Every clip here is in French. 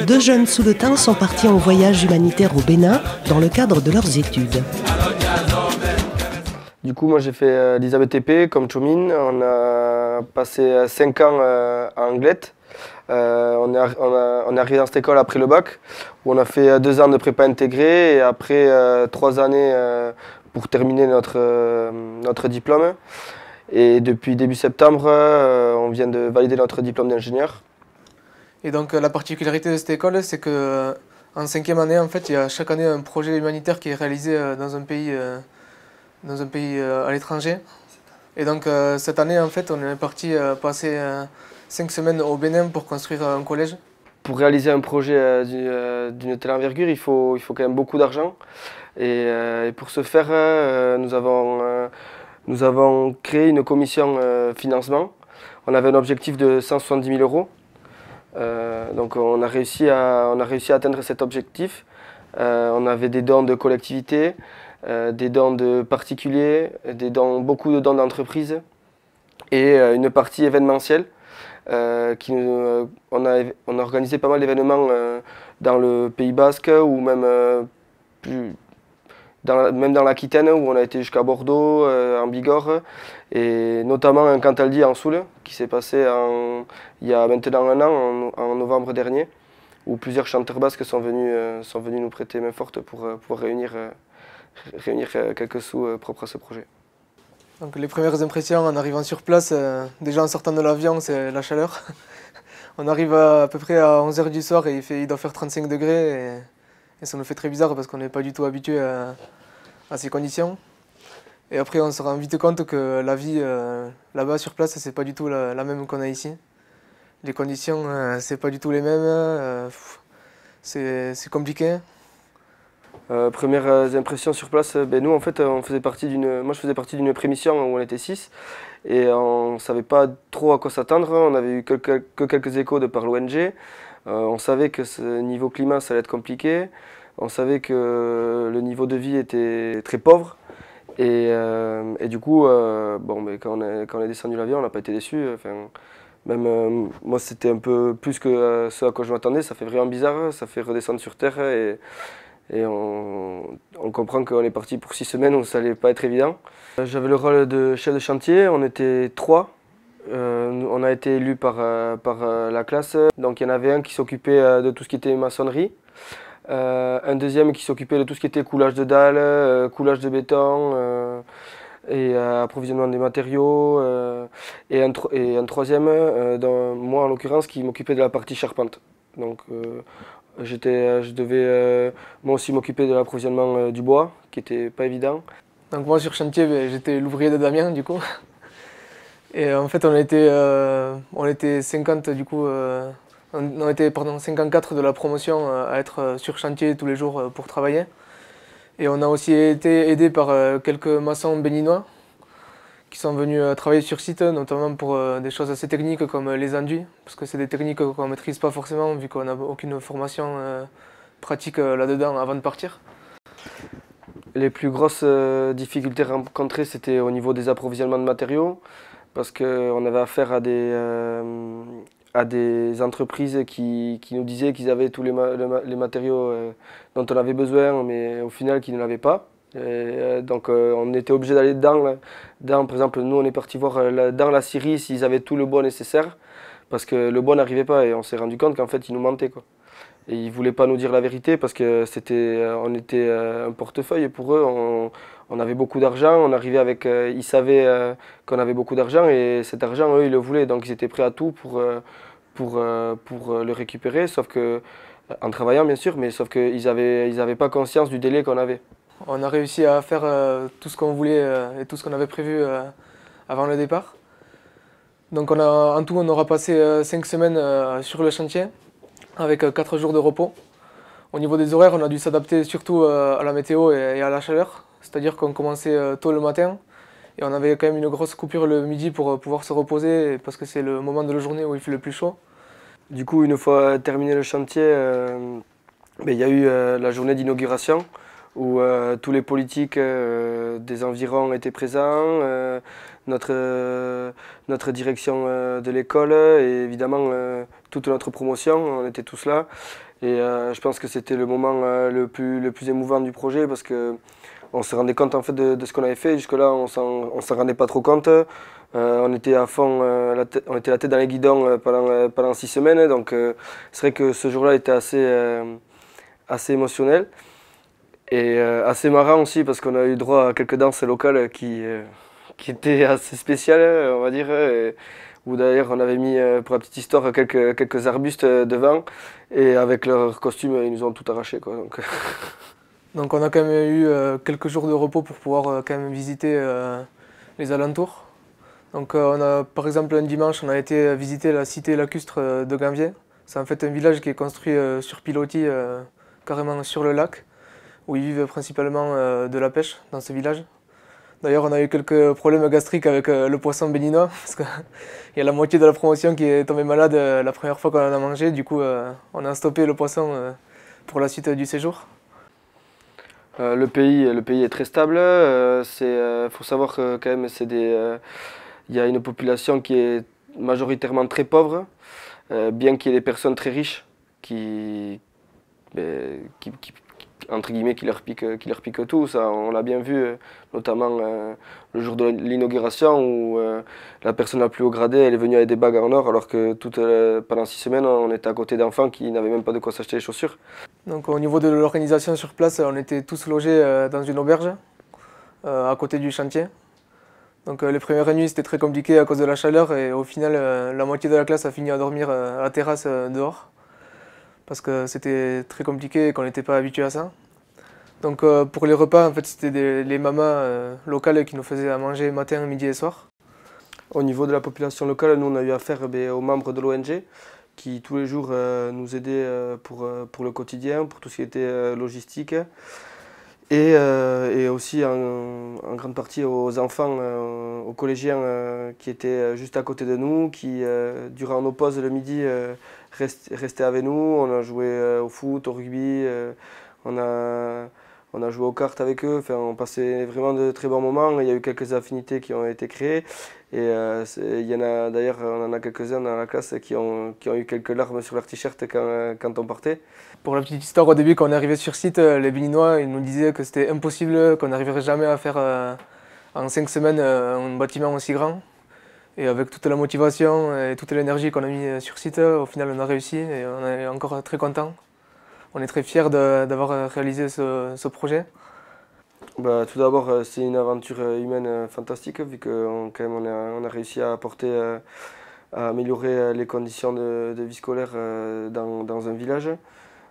Deux jeunes Souletins sont partis en voyage humanitaire au Bénin dans le cadre de leurs études. Du coup, moi j'ai fait l'Elisabeth TP comme Chomin. On a passé 5 ans à Anglette. On est arrivé dans cette école après le bac, où on a fait 2 ans de prépa intégrée et après 3 années pour terminer notre diplôme. Et depuis début septembre, on vient de valider notre diplôme d'ingénieur. Et donc la particularité de cette école, c'est que en 5e année, en fait, il y a chaque année un projet humanitaire qui est réalisé dans un pays à l'étranger. Et donc cette année, en fait, on est parti passer 5 semaines au Bénin pour construire un collège. Pour réaliser un projet d'une telle envergure, il faut quand même beaucoup d'argent. Et pour ce faire, nous avons créé une commission financement. On avait un objectif de 170 000 euros. Donc on a réussi à atteindre cet objectif. On avait des dons de collectivités, des dons de particuliers, beaucoup de dons d'entreprises et une partie événementielle. On a organisé pas mal d'événements dans le Pays Basque ou même dans l'Aquitaine où on a été jusqu'à Bordeaux, en Bigorre et notamment un Cantaldi en Soule qui s'est passé il y a maintenant un an, en novembre dernier, où plusieurs chanteurs basques sont venus nous prêter main forte pour pouvoir réunir quelques sous propres à ce projet. Donc les premières impressions en arrivant sur place, déjà en sortant de l'avion, c'est la chaleur. On arrive à peu près à 11 h du soir et il doit faire 35 degrés et ça nous fait très bizarre parce qu'on n'est pas du tout habitué à ces conditions. Et après on se rend vite compte que la vie là-bas sur place, c'est pas du tout la même qu'on a ici. Les conditions, c'est pas du tout les mêmes, c'est compliqué. Premières impressions sur place, nous en fait moi je faisais partie d'une prémission où on était 6 et on ne savait pas trop à quoi s'attendre. On avait eu que quelques échos de par l'ONG. On savait que ce niveau climat ça allait être compliqué. On savait que le niveau de vie était très pauvre et du coup quand on est descendu de l'avion on n'a pas été déçus. Même moi c'était un peu plus que ce à quoi je m'attendais. Ça fait vraiment bizarre, ça fait redescendre sur terre et on comprend qu'on est parti pour 6 semaines où ça allait pas être évident. J'avais le rôle de chef de chantier, on était 3. On a été élus par la classe. Donc il y en avait un qui s'occupait de tout ce qui était maçonnerie, un deuxième qui s'occupait de tout ce qui était coulage de dalles, coulage de béton et approvisionnement des matériaux, et un troisième, moi en l'occurrence, qui m'occupait de la partie charpente. Donc je devais moi aussi m'occuper de l'approvisionnement du bois, qui n'était pas évident. Donc moi sur chantier, j'étais l'ouvrier de Damien du coup. Et en fait on était 50 du coup, on était 54 de la promotion à être sur chantier tous les jours pour travailler. Et on a aussi été aidé par quelques maçons béninois qui sont venus travailler sur site, notamment pour des choses assez techniques comme les enduits, parce que c'est des techniques qu'on ne maîtrise pas forcément vu qu'on n'a aucune formation pratique là-dedans avant de partir. Les plus grosses difficultés rencontrées, c'était au niveau des approvisionnements de matériaux, parce qu'on avait affaire à des entreprises qui nous disaient qu'ils avaient tous les matériaux dont on avait besoin, mais au final qu'ils ne l'avaient pas. Donc on était obligé d'aller par exemple nous on est parti voir dans la Syrie s'ils avaient tout le bois nécessaire, parce que le bois n'arrivait pas et on s'est rendu compte qu'en fait ils nous mentaient, quoi. Et ils ne voulaient pas nous dire la vérité parce que on était un portefeuille pour eux, on avait beaucoup d'argent, on arrivait avec, ils savaient qu'on avait beaucoup d'argent et cet argent eux ils le voulaient, donc ils étaient prêts à tout pour le récupérer, sauf que, en travaillant bien sûr, mais sauf qu'ils avaient pas conscience du délai qu'on avait. On a réussi à faire tout ce qu'on voulait et tout ce qu'on avait prévu avant le départ. Donc en tout on aura passé 5 semaines sur le chantier avec 4 jours de repos. Au niveau des horaires, on a dû s'adapter surtout à la météo et à la chaleur. C'est-à-dire qu'on commençait tôt le matin et on avait quand même une grosse coupure le midi pour pouvoir se reposer parce que c'est le moment de la journée où il fait le plus chaud. Du coup, une fois terminé le chantier, il y a eu la journée d'inauguration où tous les politiques des environs étaient présents, notre direction de l'école et évidemment toute notre promotion, on était tous là. Et je pense que c'était le moment le plus émouvant du projet parce que on se rendait compte en fait de ce qu'on avait fait. Jusque-là, on s'en rendait pas trop compte. On était à fond, on était la tête dans les guidons pendant 6 semaines. Donc c'est vrai que ce jour-là était assez émotionnel et assez marrant aussi parce qu'on a eu droit à quelques danses locales qui étaient assez spéciales, on va dire. Où d'ailleurs on avait mis, pour la petite histoire, quelques arbustes devant. Et avec leurs costumes, ils nous ont tout arraché, quoi. Donc on a quand même eu quelques jours de repos pour pouvoir quand même visiter les alentours. Donc par exemple un dimanche on a été visiter la cité lacustre de Ganvier. C'est en fait un village qui est construit sur pilotis, carrément sur le lac, où ils vivent principalement de la pêche dans ce village. D'ailleurs on a eu quelques problèmes gastriques avec le poisson béninois, parce qu'il y a la moitié de la promotion qui est tombée malade la première fois qu'on en a mangé. Du coup on a stoppé le poisson pour la suite du séjour. Le pays est très stable. Faut savoir que quand même, il y a une population qui est majoritairement très pauvre, bien qu'il y ait des personnes très riches entre guillemets, qui leur piquent tout. Ça, on l'a bien vu, notamment le jour de l'inauguration où la personne la plus haut gradée, elle est venue avec des bagues en or, alors que pendant 6 semaines, on était à côté d'enfants qui n'avaient même pas de quoi s'acheter les chaussures. Donc au niveau de l'organisation sur place, on était tous logés dans une auberge, à côté du chantier. Donc les premières nuits, c'était très compliqué à cause de la chaleur et au final, la moitié de la classe a fini à dormir à la terrasse dehors. Parce que c'était très compliqué et qu'on n'était pas habitué à ça. Donc pour les repas, en fait, c'était les mamas locales qui nous faisaient à manger matin, midi et soir. Au niveau de la population locale, nous on a eu affaire aux membres de l'ONG qui tous les jours nous aidaient pour le quotidien, pour tout ce qui était logistique. Et aussi en grande partie aux enfants, aux collégiens qui étaient juste à côté de nous, qui durant nos pauses le midi restaient avec nous. On a joué au foot, au rugby, on a joué aux cartes avec eux. Enfin, on passait vraiment de très bons moments. Il y a eu quelques affinités qui ont été créées. Et il y en a d'ailleurs, on en a quelques-uns dans la classe qui ont eu quelques larmes sur leur t-shirt quand on partait. Pour la petite histoire, au début, quand on est arrivé sur site, les Béninois ils nous disaient que c'était impossible, qu'on n'arriverait jamais à faire en 5 semaines un bâtiment aussi grand. Et avec toute la motivation et toute l'énergie qu'on a mis sur site, au final on a réussi et on est encore très contents. On est très fiers d'avoir réalisé ce projet. Tout d'abord, c'est une aventure humaine fantastique, vu qu'on on a réussi à à améliorer les conditions de vie scolaire dans un village.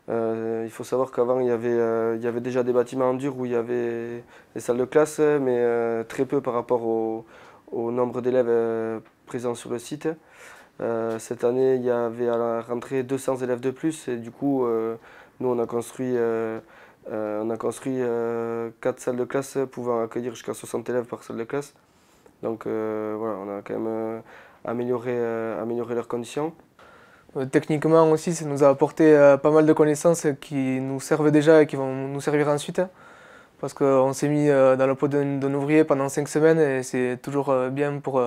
Il faut savoir qu'avant, il y avait déjà des bâtiments en dur où il y avait des salles de classe, mais très peu par rapport au nombre d'élèves présents sur le site. Cette année, il y avait à la rentrée 200 élèves de plus et du coup, nous, on a construit 4 salles de classe pouvant accueillir jusqu'à 60 élèves par salle de classe. Donc voilà, on a quand même amélioré leurs conditions. Techniquement aussi, ça nous a apporté pas mal de connaissances qui nous servent déjà et qui vont nous servir ensuite. Parce qu'on s'est mis dans la peau d'un ouvrier pendant 5 semaines et c'est toujours bien pour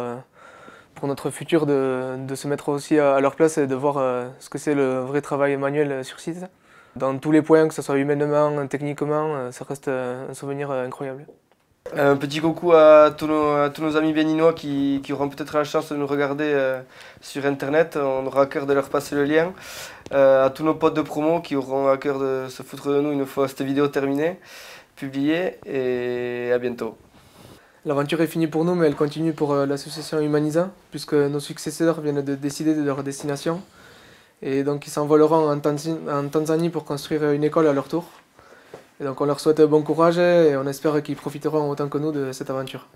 notre futur de se mettre aussi à leur place et de voir ce que c'est le vrai travail manuel sur site. Dans tous les points, que ce soit humainement, techniquement, ça reste un souvenir incroyable. Un petit coucou à tous nos amis béninois qui auront peut-être la chance de nous regarder sur internet. On aura à cœur de leur passer le lien. À tous nos potes de promo qui auront à cœur de se foutre de nous une fois cette vidéo terminée, publiée, et à bientôt. L'aventure est finie pour nous, mais elle continue pour l'association Humanisa, puisque nos successeurs viennent de décider de leur destination. Et donc ils s'envoleront en Tanzanie pour construire une école à leur tour. Et donc on leur souhaite bon courage et on espère qu'ils profiteront autant que nous de cette aventure.